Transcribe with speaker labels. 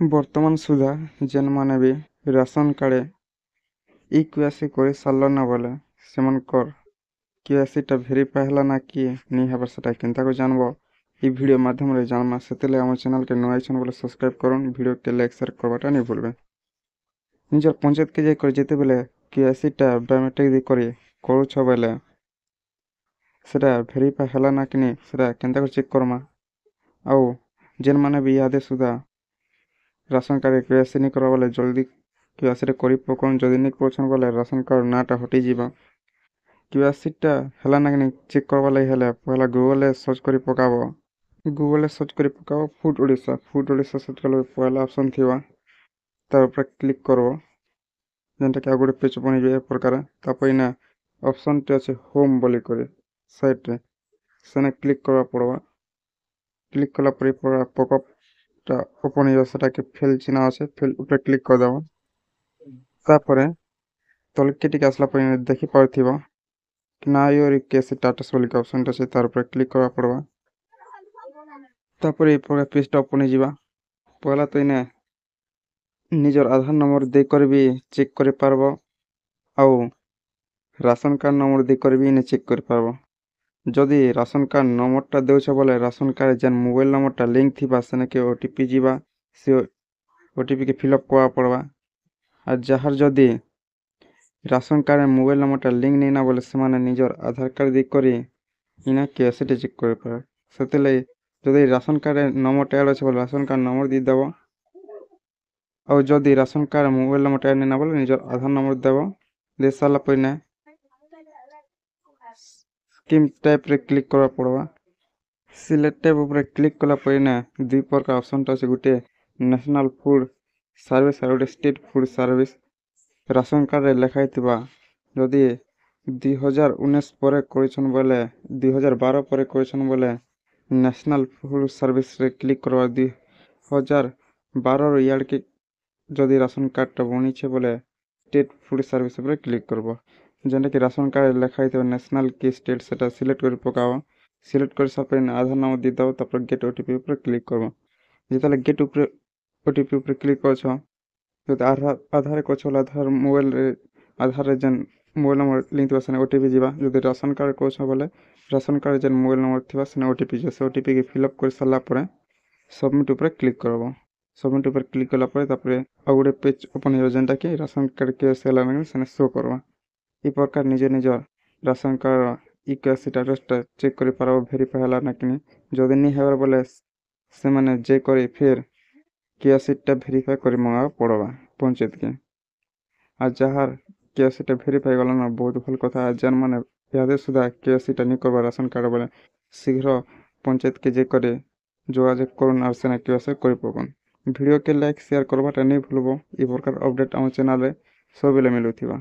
Speaker 1: ବର୍ତ୍ତମାନ ସୁଦ୍ଧା ଯେନ୍ମାନେ ବି ରାସନ୍ କାର୍ଡ଼ ଇ-KYC କରି ସାରିଲନ ବୋଲେ ସେମାନଙ୍କର KYCଟା ଭେରିଫାଏ ହେଲା ନା କି ନି ହେବାର ସେଟା କେନ୍ତା କରି ଜାନବ ଇ ଭିଡ଼ିଓ ମାଧ୍ୟମରେ ଜାନମା। ସେଥିଲାଗି ଆମ ଚ୍ୟାନେଲ୍କେ ନୂଆ ଆଇଛନ୍ ବୋଲେ ସବସ୍କ୍ରାଇବ୍ କରୁନ୍, ଭିଡ଼ିଓକେ ଲାଇକ୍ ସେୟାର করবাটা নি ভুলবে। ନିଜର ପଞ୍ଚାୟତକେ ଯାଇ କରି ଯେତେବେଲେ KYCଟା ବାୟୋମେଟ୍ରିକ୍ ଦେଇ କରି କରୁଛ ବୋଲେ ସେଟା ଭେରିଫାଏ ହେଲା ନା କି ନି ସେଟା କେନ୍ତା କରି ଚେକ୍ କରମା। ଆଉ ଯେନ୍ମାନେ ବି ଇହାଦେ ସୁଦ୍ଧା ରାସନ୍ କାର୍ଡ଼ KYC ନି କରବା ବୋଲେ ଜଲ୍ଦି KYCଟା କରି ପକଉନ୍। ଯଦି ନି କରୁଛନ୍ ବୋଲେ ରାସନ୍ କାର୍ଡ଼ ନାଁଟା ହଟିଯିବା। KYCଟା ହେଲା ନା କି ନି ଚେକ୍ କରବା ଲାଗି ହେଲେ ପହଲା ଗୁଗଲ୍ରେ ସର୍ଚ୍ଚ କରି ପକାବ। ଗୁଗଲ୍ରେ ସର୍ଚ୍ଚ କରି ପକାବ ଫୁଡ୍ ଓଡ଼ିଶା ସର୍ଚ୍ଚ କଲେ ପହଲା ଅପସନ୍ ଥିବା ତାর উপরে ক্লিক করব, যেটাকে আর গোটে পেজ ওপন হয়ে প্রকার। তারপরে না অপশনটি আছে হোম বলি করে সাইডে সেনে ক্লিক করা পড়বা। ক্লিক কলা পরে পড়া পকআপটা ওপন হয়ে সেটাকে ফিল চিহ্ন আছে ফিল উপরে ক্লিক করে দেব। তারপরে তলকে টিকে আসলা পরে দেখি পারথিব না ইয়োর কেসি স্ট্যাটাস বলি অপশনটা আছে তার উপরে ক্লিক করা পড়বা। তারপরে এই পরে পেজটা ওপন হয়ে যাবা। পহলা তো এনে ନିଜର ଆଧାର ନମ୍ବର ଦେଇକରି ବି ଚେକ୍ କରିପାରବ। ଆଉ ରାସନ୍ କାର୍ଡ଼ ନମ୍ବର ଦେଇକରି ବି ଇନେ ଚେକ୍ କରିପାରବ। ଯଦି ରାସନ୍ କାର୍ଡ଼ ନମ୍ବରଟା ଦେଉଛ ବୋଲେ ରାସନ୍ କାର୍ଡ଼ ଯେନ୍ ମୋବାଇଲ୍ ନମ୍ବରଟା ଲିଙ୍କ୍ ଥିବା ସେନେକେ OTP ଯିବା, ସେ OTPକେ ଫିଲ୍ଅପ୍ କରା ପଡ଼ବା। আর ଯାହାର ଯଦି ରାସନ୍ କାର୍ଡ଼ ମୋବାଇଲ୍ ନମ୍ବରଟା ଲିଙ୍କ୍ ନେଇନା ବୋଲେ ସେମାନେ ନିଜର ଆଧାର କାର୍ଡ଼ ଦେଇକରି ଇନେ KYCଟା ଚେକ୍ କରିପାରବେ। ସେଥିଲାଗି ଯଦି ରାସନ୍ କାର୍ଡ଼ ନମ୍ବରଟା ଆଡ଼୍ ଅଛି ବୋଲେ ରାସନ୍ କାର୍ଡ଼ ନମ୍ବର ଦେଇଦେବ। ଆଉ ଯଦି ରାସନ୍ କାର୍ଡ଼ ମୋବାଇଲ୍ ନମ୍ବରଟା ଆଡ଼୍ ନେଇନା ବୋଲେ ନିଜର ଆଧାର ନମ୍ବର ଦେବ। ଦେଇ ସାରିଲା ପରେ ନା ସ୍କିମ୍ ଟାଇପ୍ରେ କ୍ଲିକ୍ କରା ପଡ଼ବା। ସିଲେକ୍ଟ ଟାଇପ୍ ଉପରେ କ୍ଲିକ୍ କଲା ପରେ ନା ଦୁଇ ପ୍ରକାର ଅପସନ୍ଟା ଅଛି, ଗୋଟେ ନ୍ୟାସନାଲ୍ ଫୁଡ଼୍ ସର୍ଭିସ୍ ଆଉ ଗୋଟେ ଷ୍ଟେଟ୍ ଫୁଡ଼୍ ସର୍ଭିସ୍। ରାସନ୍ କାର୍ଡ଼ରେ ଲେଖା ହେଇଥିବା ଯଦି 2019 ପରେ କରିଛନ୍ ବୋଲେ 2012 ପରେ କରିଛନ୍ ବୋଲେ ନ୍ୟାସନାଲ୍ ଫୁଡ଼୍ ସର୍ଭିସ୍ରେ କ୍ଲିକ୍ କରିବା। 2012ର ଇଆଡ଼କେ ଯଦି ରାସନ୍ କାର୍ଡ଼ଟା ବନିଛେ ବୋଲେ ଷ୍ଟେଟ୍ ଫୁଡ଼୍ ସର୍ଭିସ୍ ଉପରେ କ୍ଲିକ୍ କରବ। ଯେନ୍ଟାକି ରାସନ୍ କାର୍ଡ଼ ଲେଖା ହେଇଥିବା ନ୍ୟାସନାଲ୍ କି ଷ୍ଟେଟ୍ ସେଟା ସିଲେକ୍ଟ କରି ପକାବ। ସିଲେକ୍ଟ କରି ସାରିଲା ପରେ ଆଧାର ନମ୍ବର ଦେଇଦେବ। ତାପରେ ଗେଟ୍ OTP ଉପରେ କ୍ଲିକ୍ କରବ। ଯେତେବେଳେ ଗେଟ୍ ଉପରେ OTP ଉପରେ କ୍ଲିକ୍ କରିଛ, ଯଦି ଆଧାରରେ କରିଛ ବୋଲେ ଆଧାରରେ ଯେନ୍ ମୋବାଇଲ୍ ନମ୍ବର ଲିଙ୍କ୍ ଥିବା ସେନେ OTP ଯିବା। ଯଦି ରାସନ୍ କାର୍ଡ଼ କରୁଛ ବୋଲେ ରାସନ୍ କାର୍ଡ଼ ଯେନ୍ ମୋବାଇଲ୍ ନମ୍ବର ଥିବା ସେନେ OTP ଯିବ। ସେ OTPକେ ଫିଲ୍ଅପ୍ କରି ସାରିଲା ପରେ ସବମିଟ୍ ଉପରେ କ୍ଲିକ୍ କରବ। ସବମିଟ୍ ଉପରେ କ୍ଲିକ୍ କଲା ପରେ ତାପରେ ଆଉ ଗୋଟେ ପେଜ୍ ଓପନ୍ ହେଇଯିବ ଯେନ୍ଟାକି ରାସନ୍ କାର୍ଡ଼ KYC ହେଲା ନା ସେନେ ଶୋ କରବା। ଇ ପ୍ରକାର ନିଜର ରାସନ୍ କାର୍ଡ଼ ଇ-KYC ସ୍ଟାଟସ୍ଟା ଚେକ୍ କରିପାରବ ଭେରିଫାଏ ହେଲା ନା କି ନି। ଯଦି ନି ହେବାର ବୋଲେ ସେମାନେ ଯେ କରି ଫେର୍ KYCଟା ଭେରିଫାଏ କରି ମଗାବାକୁ ପଡ଼ବା ପଞ୍ଚାୟତକେ। ଆଉ ଯାହାର KYCଟା ଭେରିଫାଏ ଗଲାନ ବହୁତ ଭଲ କଥା। ଯେନ୍ମାନେ ଇହାଦେ ସୁଦ୍ଧା KYCଟା ନି କରବା ରାସନ୍ କାର୍ଡ଼ ବୋଲେ ଶୀଘ୍ର ପଞ୍ଚାୟତକେ ଯେ କରି ଯୋଗାଯୋଗ କରୁନ୍ ଆଉ ସେନେ KYC କରି ପକଉନ୍। ଭିଡ଼ିଓକେ ଲାଇକ୍ ସେୟାର କରବାଟା ନେଇ ଭୁଲବ। ଏ ପ୍ରକାର ଅପଡ଼େଟ୍ ଆମ ଚ୍ୟାନେଲ୍ରେ ସବୁବେଳେ ମିଳୁଥିବା।